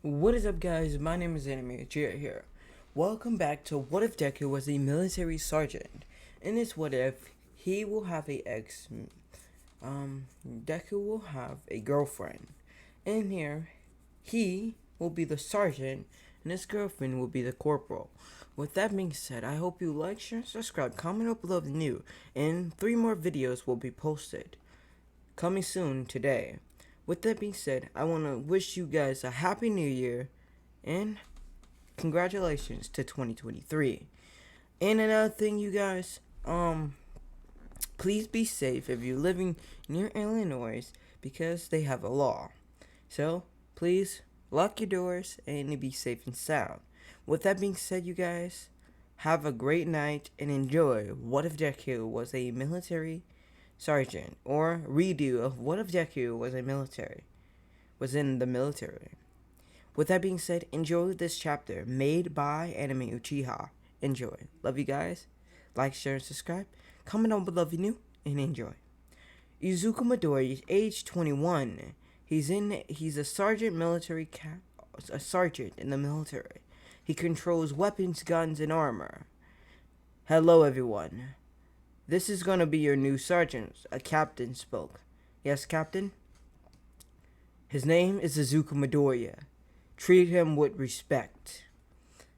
What is up, guys? My name is Uchiha here. Welcome back to What If Deku was a military sergeant. In this What If, he will have a ex. Deku will have a girlfriend. In here, he will be the sergeant, and his girlfriend will be the corporal. With that being said, I hope you like, share, subscribe, comment up below if new, and 3 more videos will be posted. Coming soon today. With that being said, I want to wish you guys a happy new year and congratulations to 2023. And another thing, you guys, please be safe if you're living near Illinois because they have a law. So, please lock your doors and be safe and sound. With that being said, you guys, have a great night and enjoy What If Deku was a military sergeant, or redo of What If Deku was in the military. With that being said, enjoy this chapter made by Anime Uchiha. Enjoy. Love you guys. Like, share, and subscribe. Comment down below if you're new, and enjoy. Izuku Midori is age 21. He's a sergeant a sergeant in the military. He controls weapons, guns, and armor. Hello, everyone. This is gonna be your new sergeant, a captain spoke. Yes, Captain? His name is Izuku Midoriya. Treat him with respect.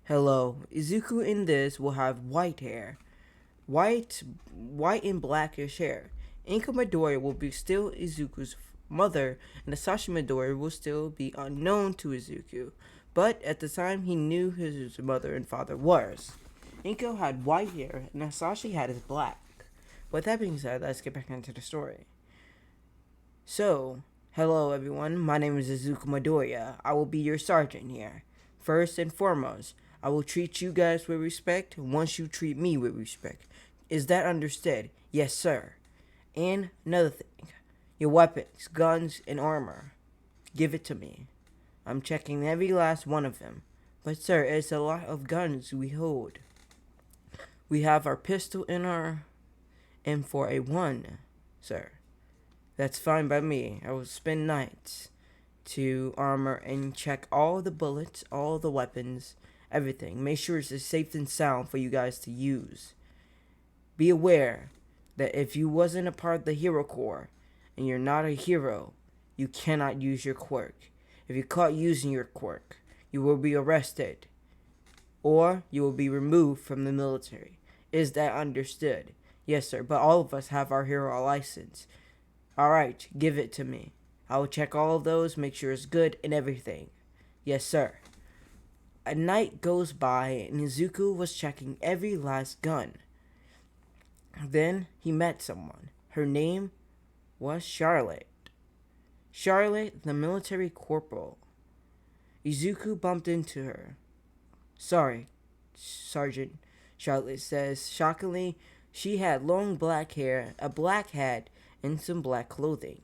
Hello. Izuku in this will have white hair. White and blackish hair. Inka Midoriya will be still Izuku's mother, and Asashi Midoriya will still be unknown to Izuku. But at the time, he knew who his mother and father was. Inko had white hair, and Asashi had his black. With that being said, let's get back into the story. So, hello everyone, my name is Izuku Midoriya. I will be your sergeant here. First and foremost, I will treat you guys with respect once you treat me with respect. Is that understood? Yes, sir. And another thing, your weapons, guns, and armor. Give it to me. I'm checking every last one of them. But sir, it's a lot of guns we hold. We have our pistol and our M4A1, sir. That's fine by me. I will spend nights to armor and check all the bullets, all the weapons, everything. Make sure it's safe and sound for you guys to use. Be aware that if you wasn't a part of the Hero Corps and you're not a hero, you cannot use your quirk. If you're caught using your quirk, you will be arrested or you will be removed from the military. Is that understood? Yes, sir, but all of us have our hero license. Alright, give it to me. I will check all of those, make sure it's good and everything. Yes, sir. A night goes by and Izuku was checking every last gun. Then he met someone. Her name was Charlotte. Charlotte, the military corporal. Izuku bumped into her. Sorry, Sergeant, Charlotte says. Shockingly, she had long black hair, a black hat, and some black clothing.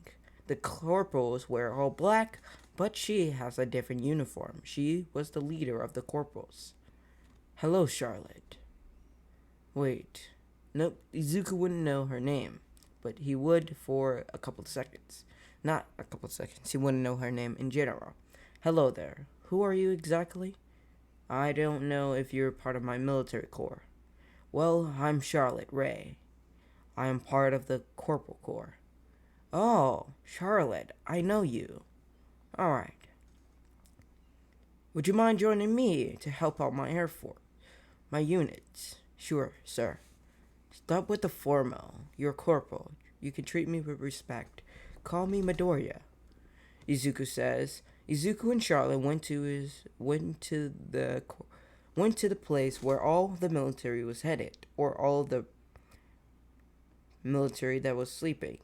The corporals wear all black, but she has a different uniform. She was the leader of the corporals. Hello, Charlotte. Wait. Nope, Izuku wouldn't know her name, but he would for a couple of seconds. Not a couple of seconds. He wouldn't know her name in general. Hello there. Who are you exactly? I don't know if you're part of my military corps. Well, I'm Charlotte Ray. I am part of the Corporal Corps. Oh, Charlotte, I know you. Alright. Would you mind joining me to help out my Air Force? My units? Sure, sir. Stop with the formal. You're a corporal. You can treat me with respect. Call me Midoriya. Izuku says. Izuku and Charlotte went to the place where all the military was headed, or all the military that was sleeping.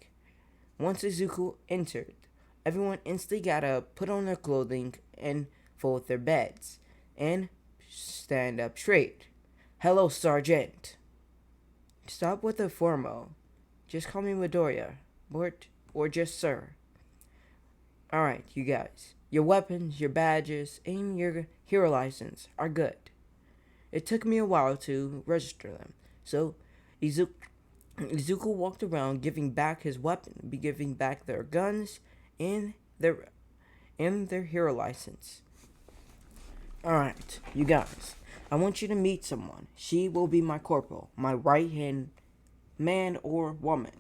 Once Izuku entered, everyone instantly got up, put on their clothing, and fold their beds, and stand up straight. Hello, Sergeant. Stop with the formal. Just call me Midoriya, or just sir. Alright, you guys. Your weapons, your badges, and your hero license are good. It took me a while to register them, so Izuku walked around giving back his weapon, giving back their guns and their hero license. Alright, you guys. I want you to meet someone. She will be my corporal, my right hand man or woman.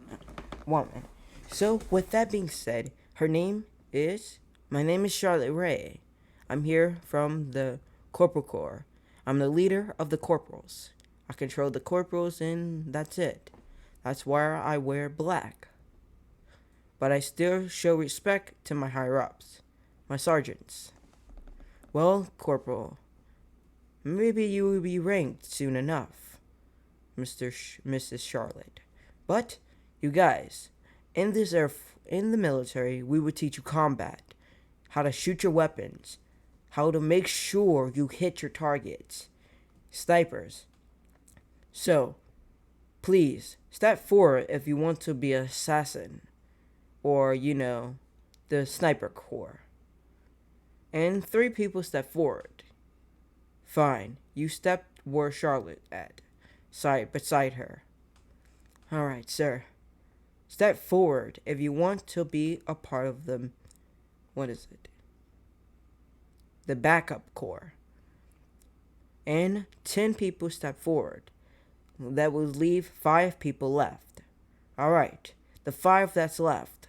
Woman. So, with that being said, her name is. My name is Charlotte Ray. I'm here from the Corporal Corps. I'm the leader of the corporals. I control the corporals, and that's it. That's why I wear black. But I still show respect to my higher ups, my sergeants. Well, Corporal, maybe you will be ranked soon enough, Mrs. Charlotte. But, you guys, in the military, we would teach you combat, how to shoot your weapons, how to make sure you hit your targets, snipers. So, please, step forward if you want to be an assassin, or, the sniper corps. And 3 people step forward. Fine, you step where Charlotte at, beside her. Alright, sir. Step forward if you want to be a part of the, what is it? The backup corps. And 10 people step forward. That will leave 5 people left. Alright, the 5 that's left.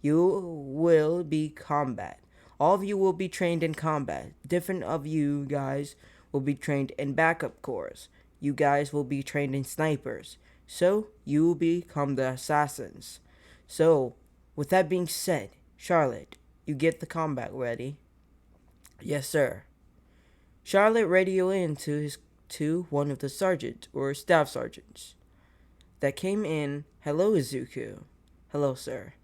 You will be combat. All of you will be trained in combat. Different of you guys will be trained in backup corps. You guys will be trained in snipers. So, you will become the assassins. So, with that being said, Charlotte, you get the combat ready? Yes, sir. Charlotte radio in to one of the sergeants or staff sergeants that came in. Hello, Izuku. Hello, sir.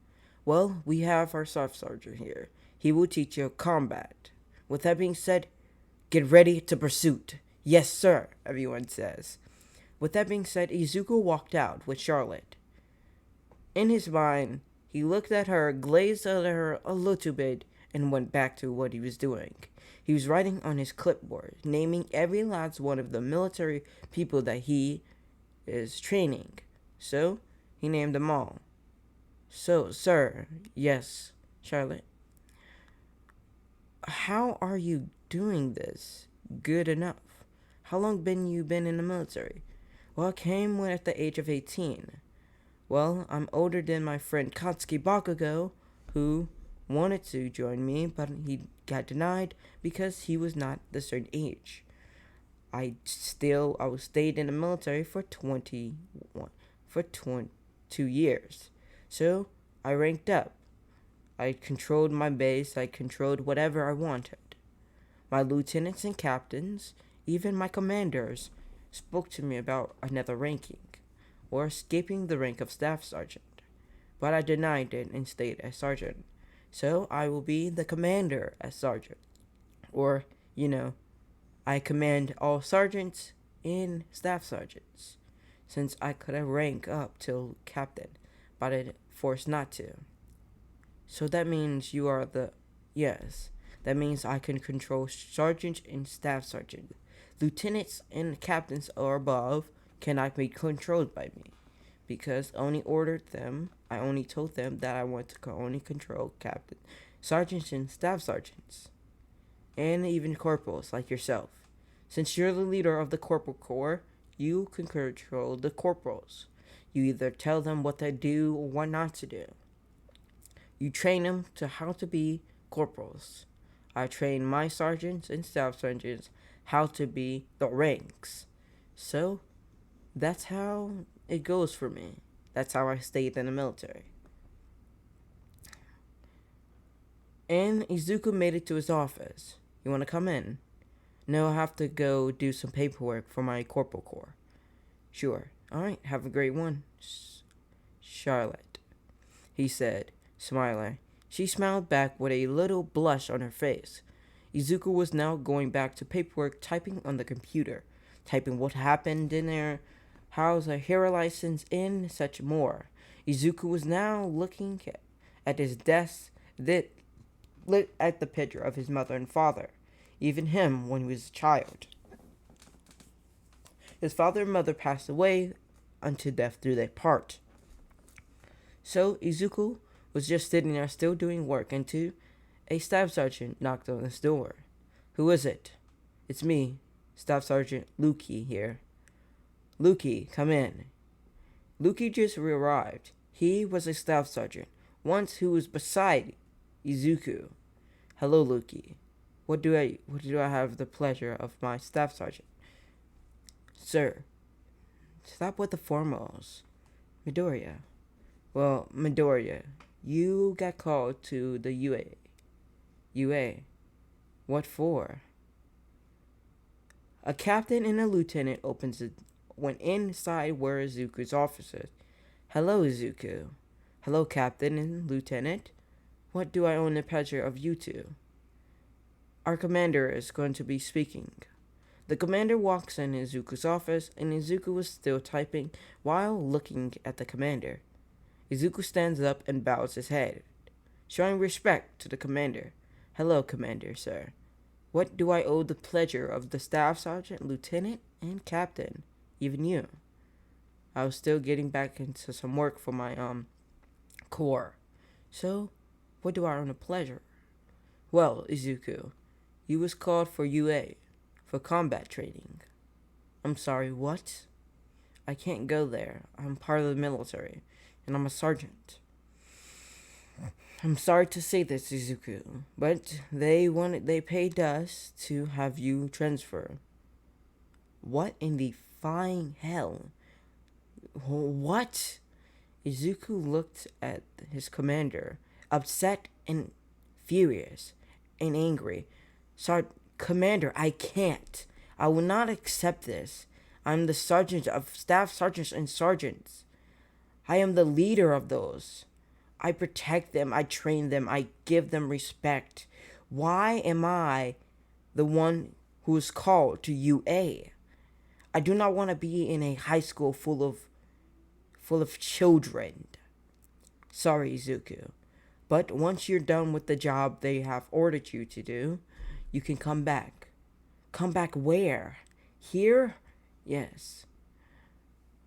Well, we have our staff sergeant here. He will teach you combat. With that being said, get ready to pursuit. Yes, sir, everyone says. With that being said, Izuku walked out with Charlotte. In his mind, he looked at her, glazed at her a little bit, and went back to what he was doing. He was writing on his clipboard, naming every last one of the military people that he is training. So, he named them all. So, sir, yes, Charlotte. How are you doing this? Good enough. How long you been in the military? Well, I came when at the age of 18. Well, I'm older than my friend Katsuki Bakugo, who wanted to join me, but he got denied because he was not the certain age. I stayed in the military for 22 years. So, I ranked up. I controlled my base, I controlled whatever I wanted. My lieutenants and captains, even my commanders, spoke to me about another ranking, or escaping the rank of staff sergeant. But I denied it and stayed as sergeant. So I will be the commander as sergeant. Or, I command all sergeants and staff sergeants, since I could have rank up till captain, but I forced not to. So that means you are the... Yes, that means I can control sergeant and staff sergeant. Lieutenants and captains or above cannot be controlled by me, because I only told them that I want to only control captain, sergeants and staff sergeants, and even corporals like yourself. Since you're the leader of the corporal corps, you can control the corporals. You either tell them what to do or what not to do. You train them to how to be corporals. I train my sergeants and staff sergeants how to be the ranks. So, that's how it goes for me. That's how I stayed in the military. And Izuku made it to his office. You want to come in? No, I have to go do some paperwork for my corporal corps. Sure. Alright, have a great one, Charlotte, he said, smiling. She smiled back with a little blush on her face. Izuku was now going back to paperwork, typing on the computer, typing what happened in there, how's a hero license in, such more. Izuku was now looking at his desk, lit at the picture of his mother and father, even him when he was a child. His father and mother passed away unto death do they part. So Izuku was just sitting there still doing work until a staff sergeant knocked on his door. Who is it? It's me, Staff Sergeant Luki here. Luki, come in. Luki just arrived. He was a staff sergeant, once who was beside Izuku. Hello, Luki. What do I have the pleasure of my staff sergeant? Sir, stop with the formals. Midoriya. Well, Midoriya, you got called to the UA. UA? What for? A captain and a lieutenant went inside where Izuku's officers. Hello, Izuku. Hello, captain and lieutenant. What do I own the pleasure of you two? Our commander is going to be speaking. The commander walks in Izuku's office, and Izuku was still typing while looking at the commander. Izuku stands up and bows his head, showing respect to the commander. Hello, commander, sir. What do I owe the pleasure of the staff sergeant, lieutenant, and captain? Even you. I was still getting back into some work for my, corps. So, what do I owe the pleasure? Well, Izuku, you was called for UA, for combat training. I'm sorry, what? I can't go there. I'm part of the military, and I'm a sergeant. I'm sorry to say this, Izuku, but they paid us to have you transfer. What in the flying hell? What? Izuku looked at his commander, upset and furious and angry. Commander, I can't. I will not accept this. I'm the sergeant of staff sergeants and sergeants. I am the leader of those. I protect them, I train them, I give them respect. Why am I the one who is called to UA? I do not want to be in a high school full of children. Sorry, Izuku. But once you're done with the job they have ordered you to do, you can come back. Come back where? Here? Yes.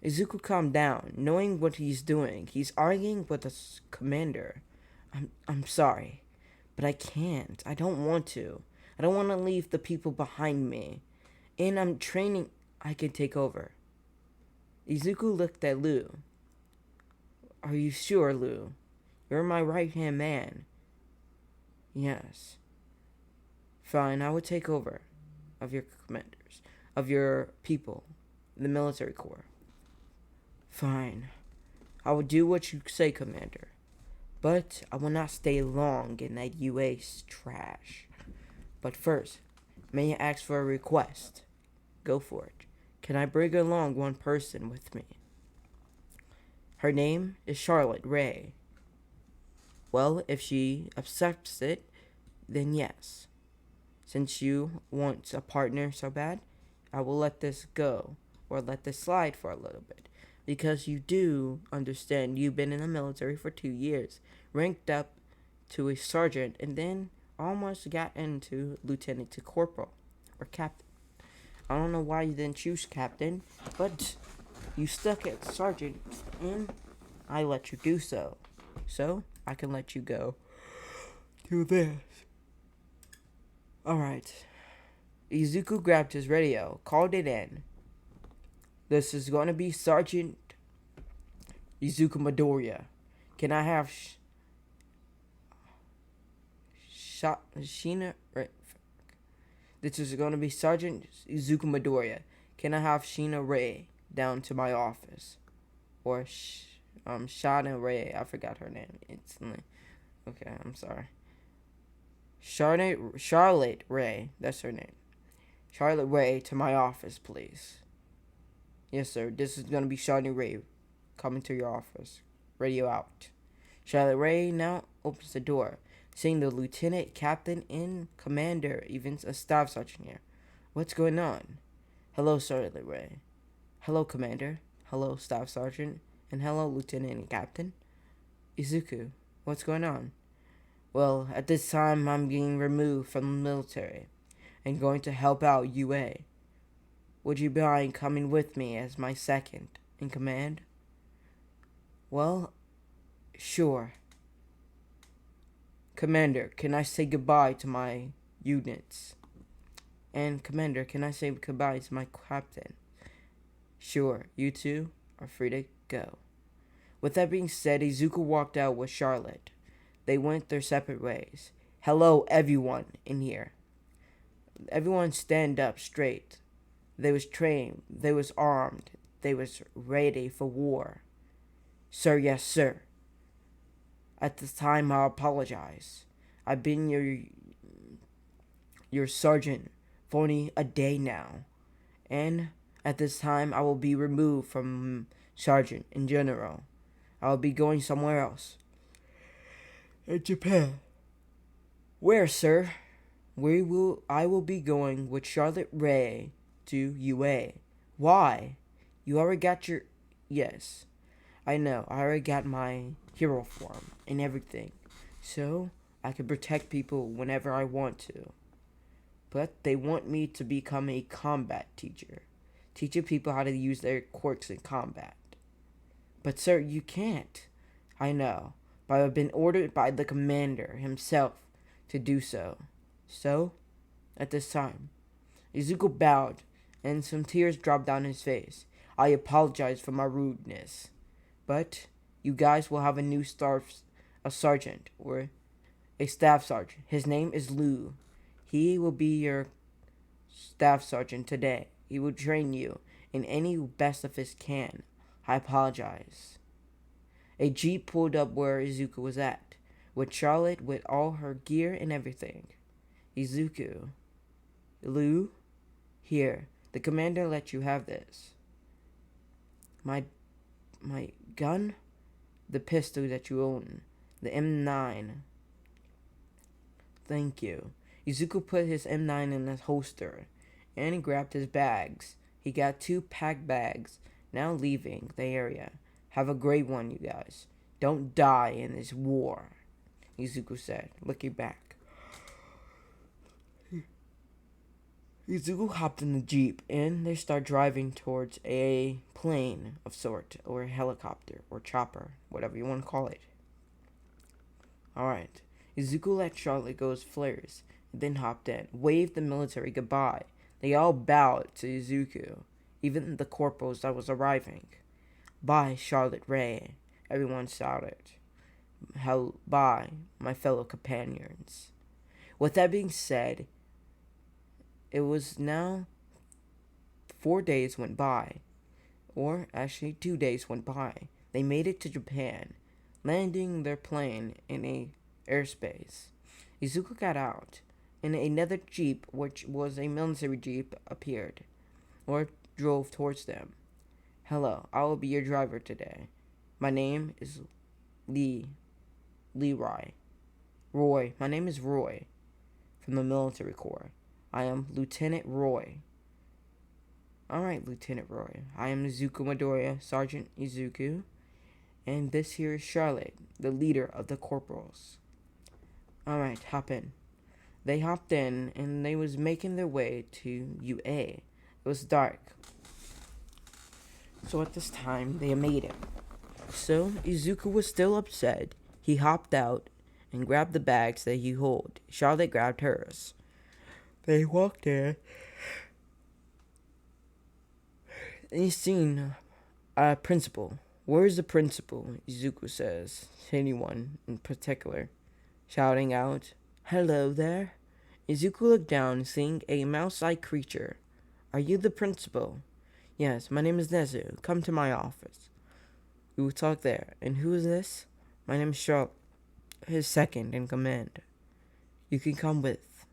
Izuku calmed down, knowing what he's doing. He's arguing with the commander. I'm sorry, but I can't. I don't want to. I don't want to leave the people behind me. And I'm training. I can take over. Izuku looked at Lu. Are you sure, Lu? You're my right-hand man. Yes. Fine, I will take over of your commanders, of your people, the military corps. Fine. I will do what you say, Commander. But I will not stay long in that UA's trash. But first, may I ask for a request? Go for it. Can I bring along one person with me? Her name is Charlotte Ray. Well, if she accepts it, then yes. Since you want a partner so bad, I will let this go, or let this slide for a little bit. Because you do understand you've been in the military for 2 years, ranked up to a sergeant, and then almost got into lieutenant to corporal, or captain. I don't know why you didn't choose captain, but you stuck at sergeant, and I let you do so. So, I can let you go. Do this. Alright. Izuku grabbed his radio, called it in. This is going to be Sergeant Izuku Midoriya. Can I have Sheena? Right. This is going to be Sergeant Izuku Midoriya. Can I have Sheena Ray down to my office? Or Shana Ray. I forgot her name instantly. Okay, I'm sorry. Charlotte Ray. That's her name. Charlotte Ray to my office, please. Yes, sir. This is going to be Charlotte Ray coming to your office. Radio out. Charlotte Ray now opens the door, seeing the lieutenant, captain, and commander, even a staff sergeant here. What's going on? Hello, Charlotte Ray. Hello, commander. Hello, staff sergeant. And hello, lieutenant and captain. Izuku, what's going on? Well, at this time, I'm being removed from the military and going to help out UA. Would you mind coming with me as my second in command? Well, sure. Commander, can I say goodbye to my units? And Commander, can I say goodbye to my captain? Sure, you two are free to go. With that being said, Izuku walked out with Charlotte. They went their separate ways. Hello, everyone in here. Everyone stand up straight. They was trained. They was armed. They was ready for war. Sir, yes, sir. At this time, I apologize. I've been your sergeant for only a day now, and at this time, I will be removed from sergeant in general. I will be going somewhere else. In Japan. Where, sir? I will be going with Charlotte Ray to UA. Why? You already got your... Yes, I know. I already got my hero form and everything. So, I can protect people whenever I want to. But they want me to become a combat teacher. Teaching people how to use their quirks in combat. But sir, you can't. I know. But I've been ordered by the commander himself to do so. So, at this time, Izuku bowed, and some tears dropped down his face. I apologize for my rudeness. But you guys will have a new a sergeant, or a staff sergeant. His name is Lou. He will be your staff sergeant today. He will train you in any best of his can. I apologize. A jeep pulled up where Izuku was at, with Charlotte with all her gear and everything. Izuku. Lou? Here, the commander let you have this. My gun? The pistol that you own. The M9. Thank you. Izuku put his M9 in his holster, and he grabbed his bags. He got 2 packed bags, now leaving the area. Have a great one, you guys. Don't die in this war, Izuku said, looking back. Izuku hopped in the jeep, and they start driving towards a plane of sort, or a helicopter, or chopper, whatever you want to call it. Alright. Izuku let Charlotte go as flares, and then hopped in, waved the military goodbye. They all bowed to Izuku, even the corporals that was arriving. Bye, Charlotte Ray, everyone shouted. Bye, my fellow companions. With that being said, it was now 4 days went by, or actually 2 days went by. They made it to Japan, landing their plane in a airspace. Izuku got out, and another jeep, which was a military jeep, appeared, or drove towards them. Hello, I will be your driver today. My name is Leroy. Roy. My name is Roy, from the military corps. I am Lieutenant Roy. Alright, Lieutenant Roy. I am Izuku Midoriya, Sergeant Izuku, and this here is Charlotte, the leader of the corporals. Alright, hop in. They hopped in, and they was making their way to UA. It was dark. So at this time, they made it. So, Izuku was still upset. He hopped out and grabbed the bags that he held. Charlotte grabbed hers. They walked in. And he's seen a principal. Where is the principal? Izuku says to anyone in particular, shouting out, Hello there. Izuku looked down, seeing a mouse-like creature. Are you the principal? Yes, my name is Nezu. Come to my office. We will talk there. And who is this? My name is Charlotte, his second in command. You can come with.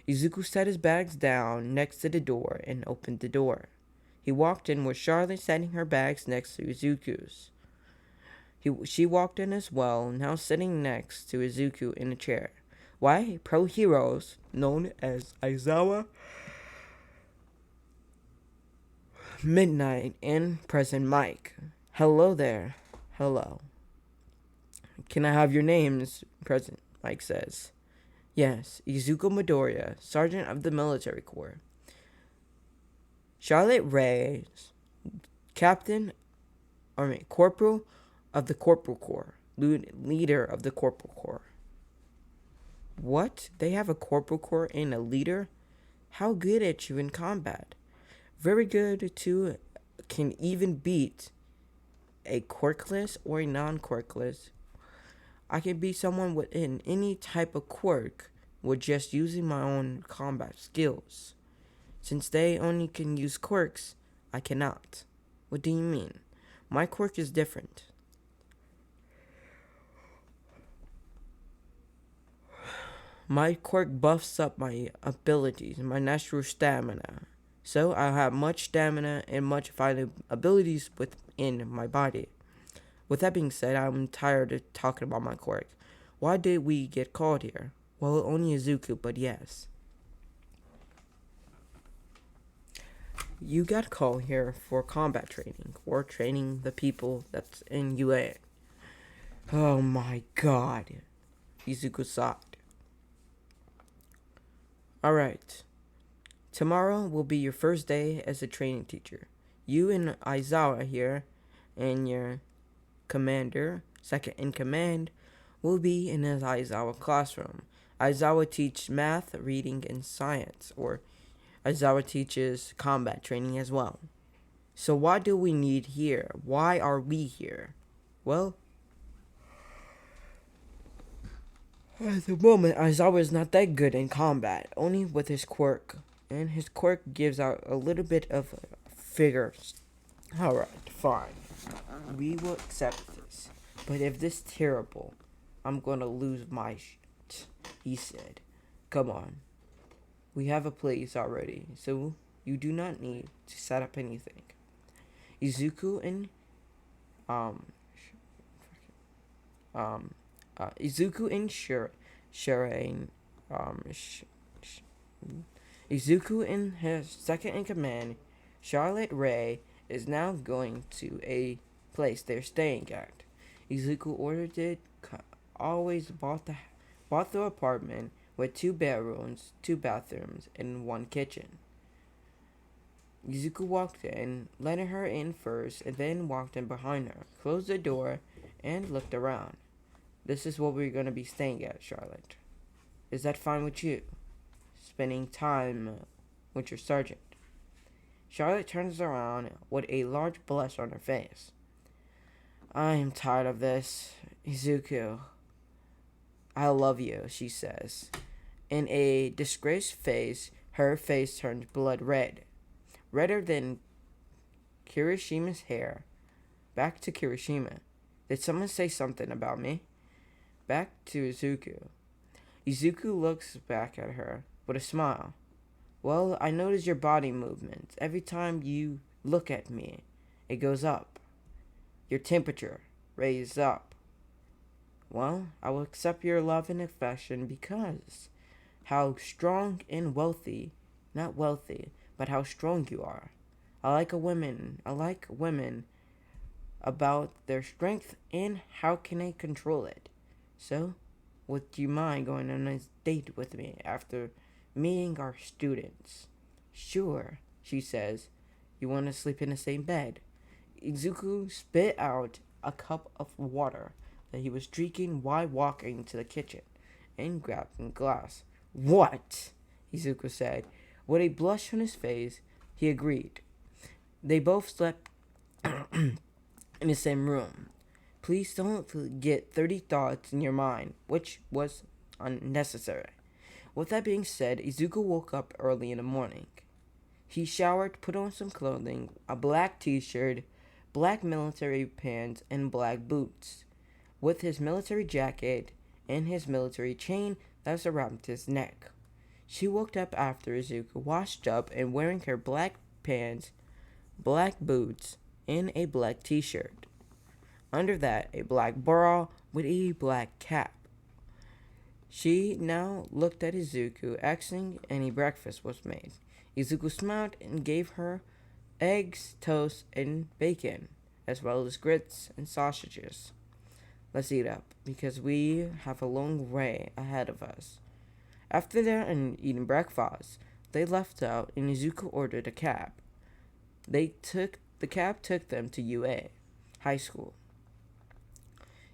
Izuku set his bags down next to the door and opened the door. He walked in with Charlotte setting her bags next to Izuku's. She walked in as well, now sitting next to Izuku in a chair. Why, pro heroes, known as Aizawa, Midnight, and President Mike. Hello there. Hello. Can I have your names? President Mike says. Yes, Izuku Midoriya, Sergeant of the Military Corps. Charlotte Ray, Corporal of the Corporal Corps, leader of the Corporal Corps. What? They have a Corporal Corps and a leader? How good at you in combat? Very good to can even beat a quirkless or a non-quirkless. I can beat someone within any type of quirk with just using my own combat skills. Since they only can use quirks, I cannot. What do you mean? My quirk is different. My quirk buffs up my abilities, my natural stamina. So I have much stamina and much fighting abilities within my body. With that being said, I'm tired of talking about my quirk. Why did we get called here? Well, only Izuku, but yes. You got called here for combat training, or training the people that's in UA. Oh my god. Izuku sighed. Alright. Tomorrow will be your first day as a training teacher. You and Aizawa here, and your commander, second in command, will be in his Aizawa classroom. Aizawa teaches math, reading, and science, or Aizawa teaches combat training as well. So what do we need here? Why are we here? Well, at the moment, Aizawa is not that good in combat, only with his quirk. And his quirk gives out a little bit of figures. Alright, fine. We will accept this. But if this is terrible, I'm gonna lose my shit, he said. Come on. We have a place already, so you do not need to set up anything. Izuku and Izuku and Izuku and his second in command, Charlotte Ray, is now going to a place they're staying at. Izuku ordered it. Always bought the apartment with 2 bedrooms, 2 bathrooms, and 1 kitchen. Izuku walked in, letting her in first, and then walked in behind her, closed the door, and looked around. This is what we're going to be staying at, Charlotte. Is that fine with you? Spending time with your sergeant. Charlotte turns around with a large blush on her face. I am tired of this, Izuku. I love you, she says. In a disgraced face, her face turns blood red. Redder than Kirishima's hair. Back to Kirishima. Did someone say something about me? Back to Izuku. Izuku looks back at her with a smile. Well, I notice your body movements. Every time you look at me, it goes up. Your temperature raises up. Well, I will accept your love and affection because how strong and wealthy, not wealthy, but how strong you are. I like women about their strength and how can I control it. So, would you mind going on a date with me after meeting our students? Sure, she says. You want to sleep in the same bed? Izuku spit out a cup of water that he was drinking while walking to the kitchen and grabbed a glass. What? Izuku said. With a blush on his face, he agreed. They both slept in the same room. Please don't get 30 thoughts in your mind, which was unnecessary. With that being said, Izuku woke up early in the morning. He showered, put on some clothing, a black t-shirt, black military pants, and black boots, with his military jacket and his military chain that was around his neck. She woke up after Izuku washed up and wearing her black pants, black boots, and a black t-shirt. Under that, a black bra with a black cap. She now looked at Izuku, asking any breakfast was made. Izuku smiled and gave her eggs, toast, and bacon, as well as grits and sausages. Let's eat up, because we have a long way ahead of us. After that and eating breakfast, they left out and Izuku ordered a cab. The cab took them to UA, high school.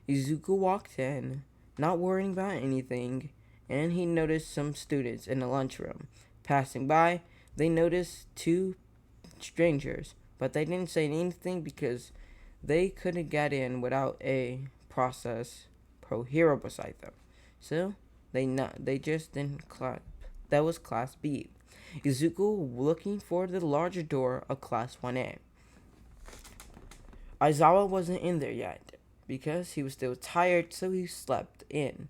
Izuku walked in, not worrying about anything, and he noticed some students in the lunchroom. Passing by, they noticed two strangers, but they didn't say anything because they couldn't get in without a process pro hero beside them. So they just didn't clap. That was Class B. Izuku looking for the larger door of Class 1A. Aizawa wasn't in there yet because he was still tired, so he slept in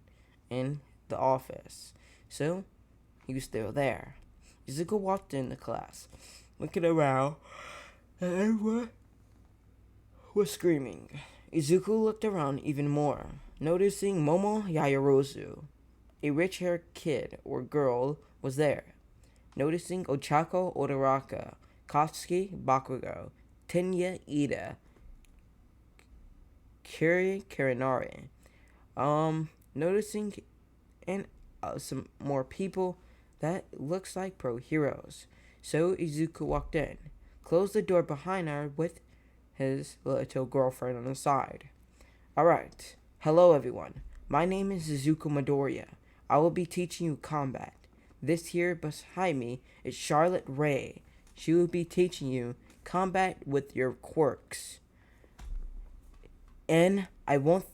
the office. So he was still there. Izuku walked into class, looking around, and everyone was screaming. Izuku looked around even more, noticing Momo Yaoyorozu, a rich-haired kid or girl, was there. Noticing Ochako Odoraka, Katsuki Bakugo, Tenya Ida, Kiri Karinari. Noticing and some more people that looks like pro heroes. So Izuku walked in, closed the door behind her with his little girlfriend on the side. Alright, hello everyone. My name is Izuku Midoriya. I will be teaching you combat. This here beside me is Charlotte Ray. She will be teaching you combat with your quirks. And I want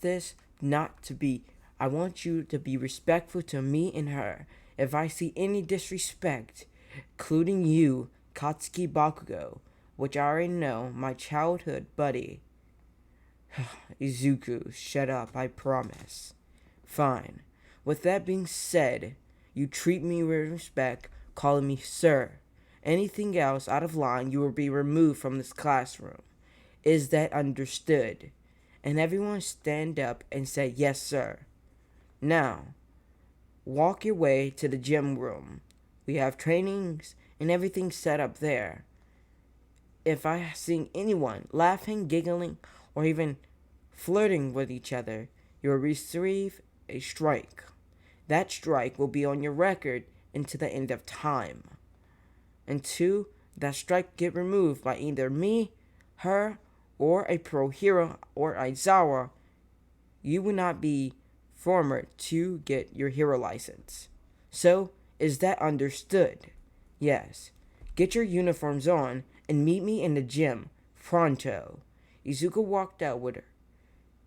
you to be respectful to me and her. If I see any disrespect, including you, Katsuki Bakugo, which I already know, my childhood buddy. Izuku, shut up, I promise. Fine. With that being said, you treat me with respect, calling me sir. Anything else out of line, you will be removed from this classroom. Is that understood? And everyone stand up and say, yes, sir. Now, walk your way to the gym room. We have trainings and everything set up there. If I see anyone laughing, giggling, or even flirting with each other, you will receive a strike. That strike will be on your record until the end of time. Until that strike get removed by either me, her, or a pro hero or Aizawa, you will not be former to get your hero license. So, is that understood? Yes. Get your uniforms on and meet me in the gym, pronto. Izuku walked out with her,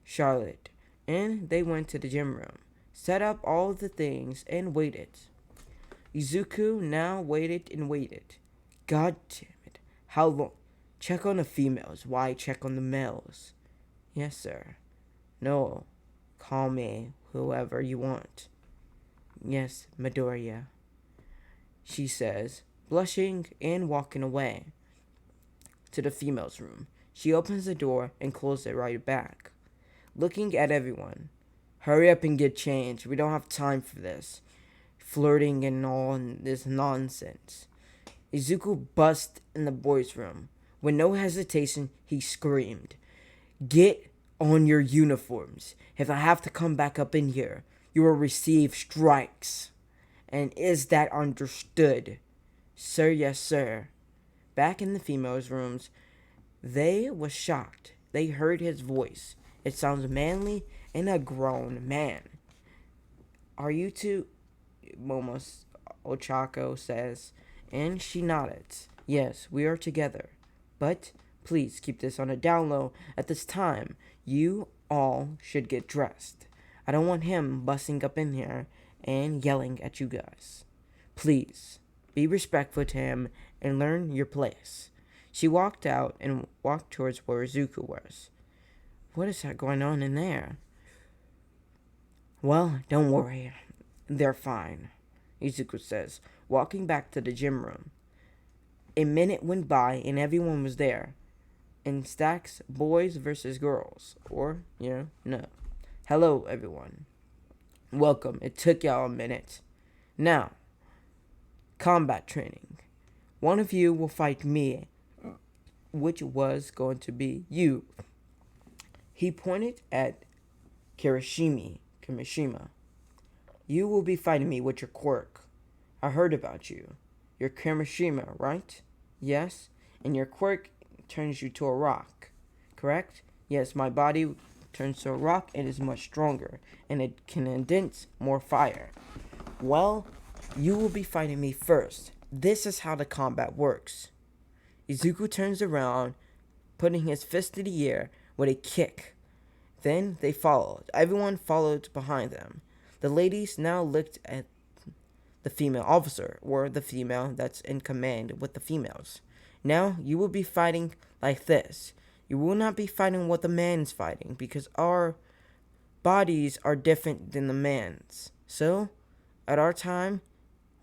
Charlotte, and they went to the gym room, set up all the things, and waited. Izuku now waited and waited. God damn it. How long? Check on the females. Why check on the males? Yes, sir. No. Call me whoever you want. Yes, Midoriya, she says, blushing and walking away to the females' room. She opens the door and closes it right back, looking at everyone. Hurry up and get changed. We don't have time for this flirting and all this nonsense. Izuku busts in the boys' room. With no hesitation, he screamed, "Get on your uniforms. If I have to come back up in here, you will receive strikes. And is that understood?" Sir, yes, sir. Back in the females' rooms, they were shocked. They heard his voice. It sounds manly and a grown man. Are you two? Momos Ochako says, and she nodded. Yes, we are together. But please keep this on a down low. At this time, you all should get dressed. I don't want him busting up in here and yelling at you guys. Please, be respectful to him and learn your place. She walked out and walked towards where Izuku was. What is that going on in there? Well, don't worry. They're fine, Izuku says, walking back to the gym room. A minute went by and everyone was there. In stacks, boys versus girls. Or, no. Hello, everyone. Welcome. It took y'all a minute. Now, combat training. One of you will fight me, which was going to be you. He pointed at Kimishima. You will be fighting me with your quirk. I heard about you. You're Kimishima, right? Yes? And your quirk turns you to a rock, correct? Yes, my body turns to a rock and is much stronger, and it can condense more fire. Well, you will be fighting me first. This is how the combat works. Izuku turns around, putting his fist in the air with a kick. Then they followed. Everyone followed behind them. The ladies now looked at the female officer, or the female that's in command with the females. Now, you will be fighting like this. You will not be fighting what the man's fighting, because our bodies are different than the man's. So, at our time,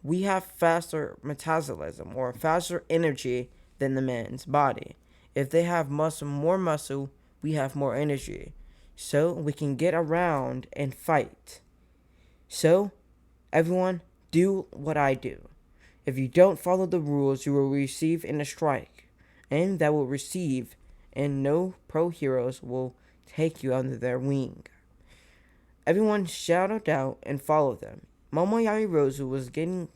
we have faster metabolism, or faster energy than the man's body. If they have more muscle, we have more energy. So, we can get around and fight. So, everyone, do what I do. If you don't follow the rules, you will receive in a strike, and that will receive, and no pro heroes will take you under their wing. Everyone shouted out and followed them. Momoyari Rozu was getting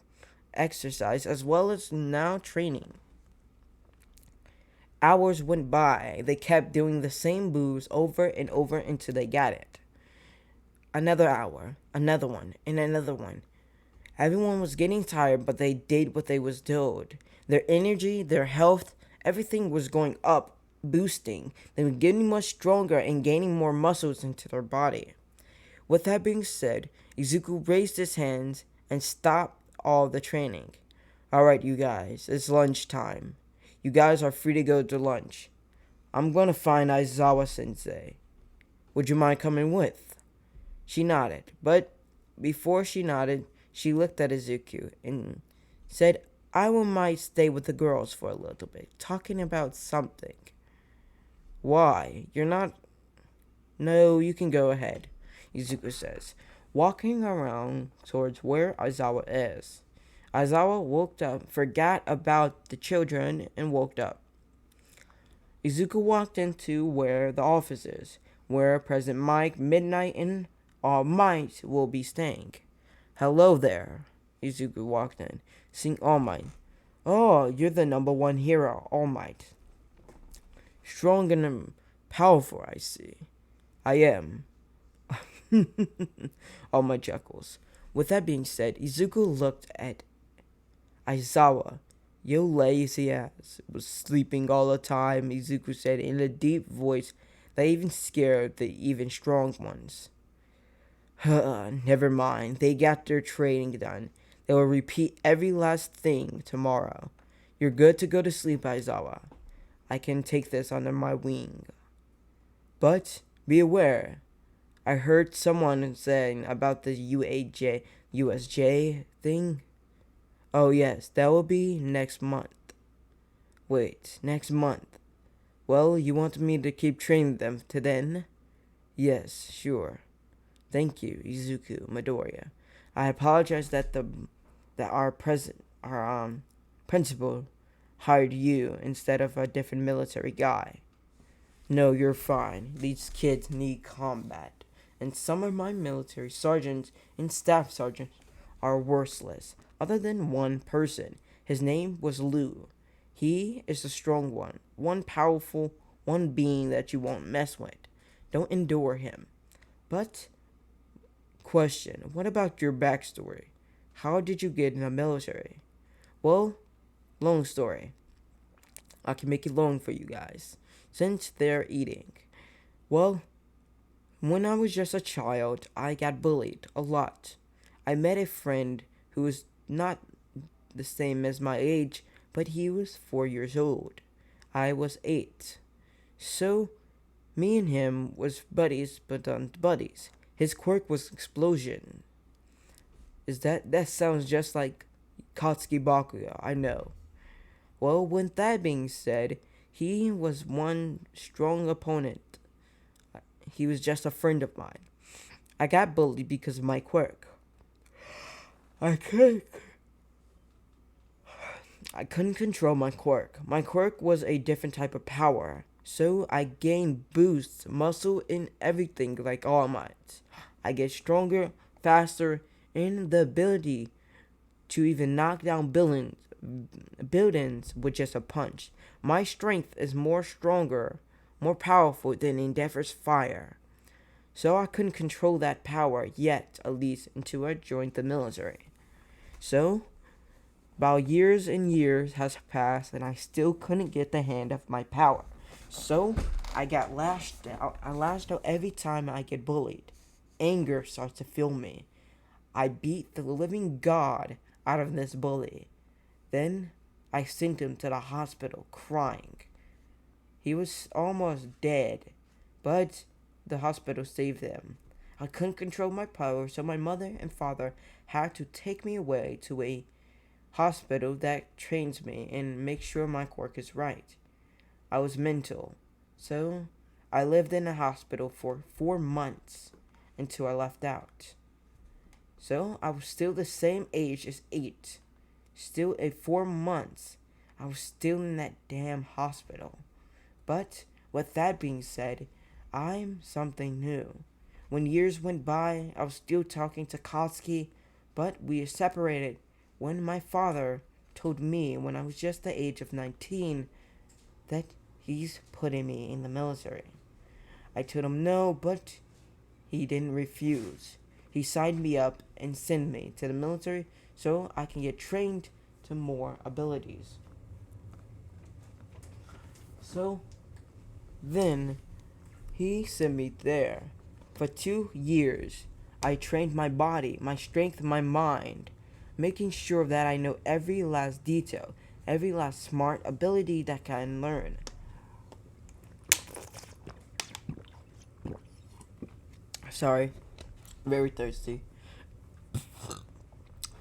exercise as well as now training. Hours went by. They kept doing the same moves over and over until they got it. Another hour, another one, and another one. Everyone was getting tired, but they did what they was told. Their energy, their health, everything was going up, boosting. They were getting much stronger and gaining more muscles into their body. With that being said, Izuku raised his hands and stopped all the training. Alright, you guys, it's lunchtime. You guys are free to go to lunch. I'm going to find Aizawa-sensei. Would you mind coming with? She nodded, but before she nodded, she looked at Izuku and said, I might stay with the girls for a little bit, talking about something. Why? You're not... No, you can go ahead, Izuku says, walking around towards where Aizawa is. Aizawa woke up, forgot about the children, and woke up. Izuku walked into where the office is, where President Mike, Midnight, and All Might will be staying. Hello there, Izuku walked in, seeing All Might. Oh, you're the #1 hero, All Might. Strong and powerful, I see. I am. All Might chuckles. With that being said, Izuku looked at Aizawa. Yo lazy ass was sleeping all the time, Izuku said in a deep voice that even scared the even strong ones. Never mind, they got their training done. They will repeat every last thing tomorrow. You're good to go to sleep, Aizawa. I can take this under my wing. But be aware, I heard someone saying about the USJ thing. Oh yes, that will be next month. Wait, next month? Well, you want me to keep training them to then? Yes, sure. Thank you, Izuku Midoriya. I apologize that our principal hired you instead of a different military guy. No, you're fine. These kids need combat, and some of my military sergeants and staff sergeants are worthless. Other than one person, his name was Lu. He is the strong one powerful, one being that you won't mess with. Don't endure him. But question, what about your backstory? How did you get in the military? Well, long story. I can make it long for you guys, since they're eating. Well, when I was just a child, I got bullied a lot. I met a friend who was not the same as my age, but he was 4 years old. I was 8. So, me and him was buddies, but buddies. His quirk was explosion. That sounds just like Katsuki Bakuya, I know. Well, with that being said, he was one strong opponent. He was just a friend of mine. I got bullied because of my quirk. I couldn't control my quirk. My quirk was a different type of power. So I gained boosts, muscle, and everything like All Might. I get stronger, faster, and the ability to even knock down buildings with just a punch. My strength is more powerful than Endeavor's fire. So I couldn't control that power yet, at least until I joined the military. So, About years and years has passed and I still couldn't get the hand of my power. So I got lashed out. I lashed out every time I get bullied. Anger starts to fill me. I beat the living God out of this bully. Then I sent him to the hospital crying. He was almost dead, but the hospital saved him. I couldn't control my power, so my mother and father had to take me away to a hospital that trains me and makes sure my quirk is right. I was mental, so I lived in a hospital for 4 months until I left out. So I was still the same age as 8. Still at 4 months, I was still in that damn hospital. But with that being said, I'm something new. When years went by, I was still talking to Kotsky, but we separated when my father told me when I was just the age of 19 that he's putting me in the military. I told him no, but he didn't refuse. He signed me up and sent me to the military so I can get trained to more abilities. So then he sent me there. For 2 years, I trained my body, my strength, my mind, making sure that I know every last detail, every last smart ability that I can learn. Sorry, very thirsty.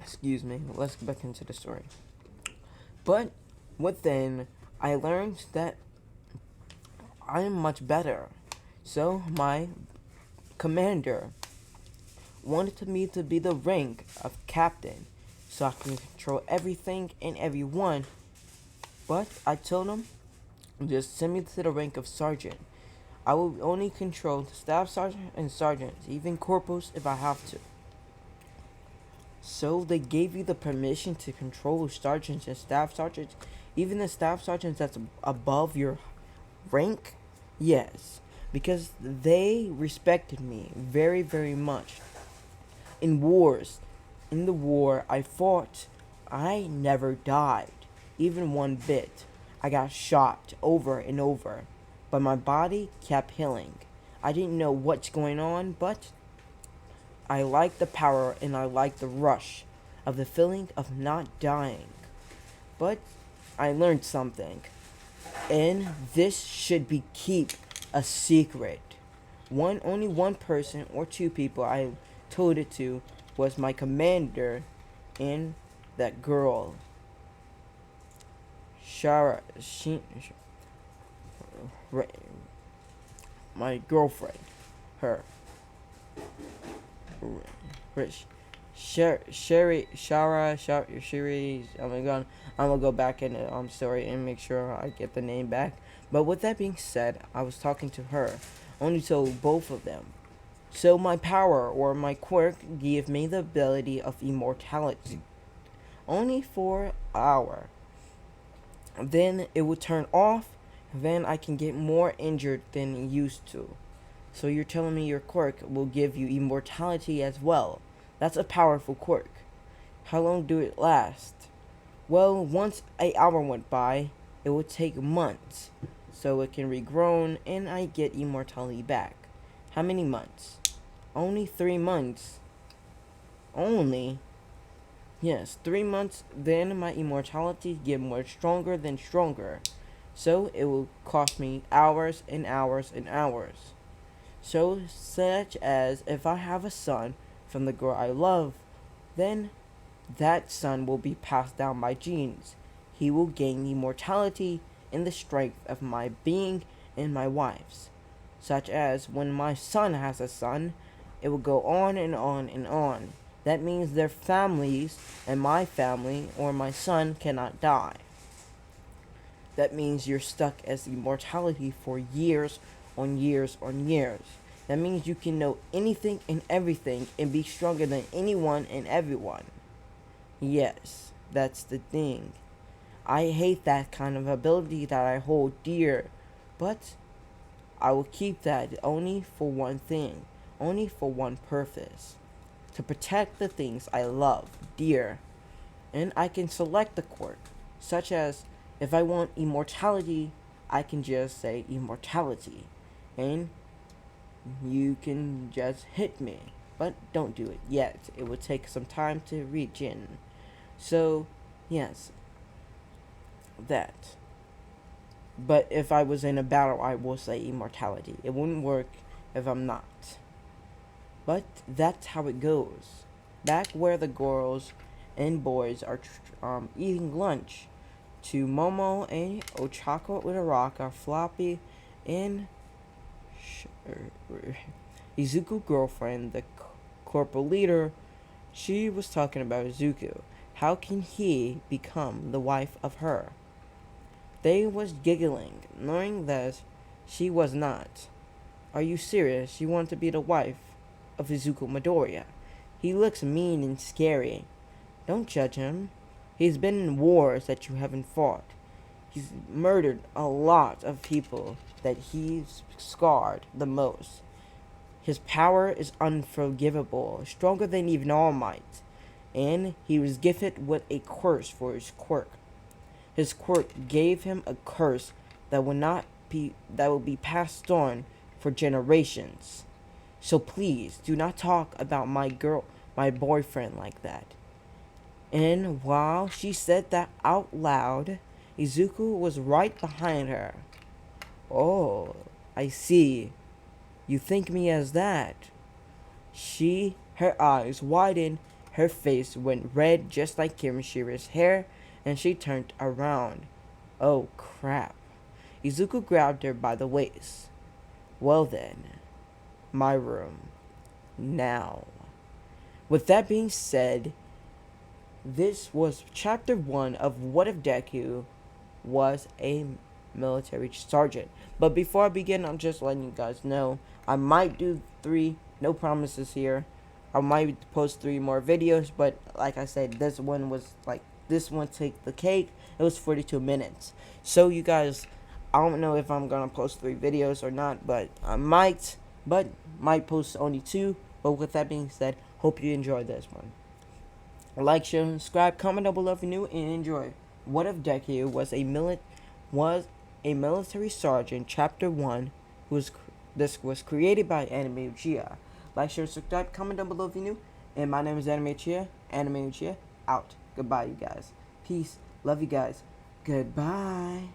Excuse me, let's get back into the story. But within, I learned that I am much better. So my commander wanted me to be the rank of captain so I can control everything and everyone. But I told him, just send me to the rank of sergeant. I will only control the staff sergeant and sergeants, even corporals if I have to. So they gave you the permission to control sergeants and staff sergeants, even the staff sergeants that's above your rank? Yes, because they respected me very, very much. In the war I fought, I never died, even one bit. I got shot over and over, but my body kept healing. I didn't know what's going on, but I like the power and I like the rush of the feeling of not dying. But I learned something, and this should be keep a secret. Only one person or two people I told it to was my commander and that girl, Shara. My girlfriend, her. Rich. Sherry, I'm gonna go back in the story and make sure I get the name back. But with that being said, I was talking to her, only told both of them. So my power or my quirk gave me the ability of immortality, only for an hour. Then it would turn off. Then I can get more injured than used to. So you're telling me your quirk will give you immortality as well. That's a powerful quirk. How long do it last? Well, once an hour went by, it would take months. So it can regrown and I get immortality back. How many months? Only 3 months. Only? Yes, 3 months, then my immortality get more stronger than stronger. So it will cost me hours and hours and hours. So, such as if I have a son from the girl I love, then that son will be passed down by genes. He will gain immortality in the strength of my being and my wife's. Such as when my son has a son, it will go on and on and on. That means their families and my family or my son cannot die. That means you're stuck as immortality for years on years on years. That means you can know anything and everything and be stronger than anyone and everyone. Yes, that's the thing. I hate that kind of ability that I hold dear, but I will keep that only for one thing, only for one purpose. To protect the things I love dear. and I can select the quirk, such as if I want immortality, I can just say immortality, and you can just hit me. But don't do it yet. It will take some time to reach in. So, yes, that. But if I was in a battle, I will say immortality. It wouldn't work if I'm not. But that's how it goes. Back where the girls and boys are eating lunch, to Momo and Ochako with a rock are floppy and Izuku girlfriend, the corporal leader. She was talking about Izuku. How can he become the wife of her? They was giggling, knowing that she was not. Are you serious? You want to be the wife of Izuku Midoriya? He looks mean and scary. Don't judge him. He's been in wars that you haven't fought. He's murdered a lot of people that he's scarred the most. His power is unforgivable, stronger than even All Might, and he was gifted with a curse for his quirk. His quirk gave him a curse that will be passed on for generations. So please do not talk about my boyfriend like that. And while she said that out loud, Izuku was right behind her. Oh, I see. You think me as that. Her eyes widened, her face went red just like Kirishira's hair, and she turned around. Oh crap. Izuku grabbed her by the waist. Well then, my room. Now. With that being said, this was chapter 1 of What If Deku was a military sergeant. But before I begin, I'm just letting you guys know I might do 3, no promises here. I might post 3 more videos, but like I said, this one take the cake. It was 42 minutes. So you guys, I don't know if I'm gonna post 3 videos or not, but I might post only 2. But with that being said, hope you enjoyed this one. Like, share, and subscribe, comment down below if you're new, and enjoy. What If Deku was a military sergeant, chapter 1, this was created by Anime Uchiha. Like, share, and subscribe, comment down below if you're new, and my name is Anime Uchiha, out. Goodbye, you guys. Peace. Love you guys. Goodbye.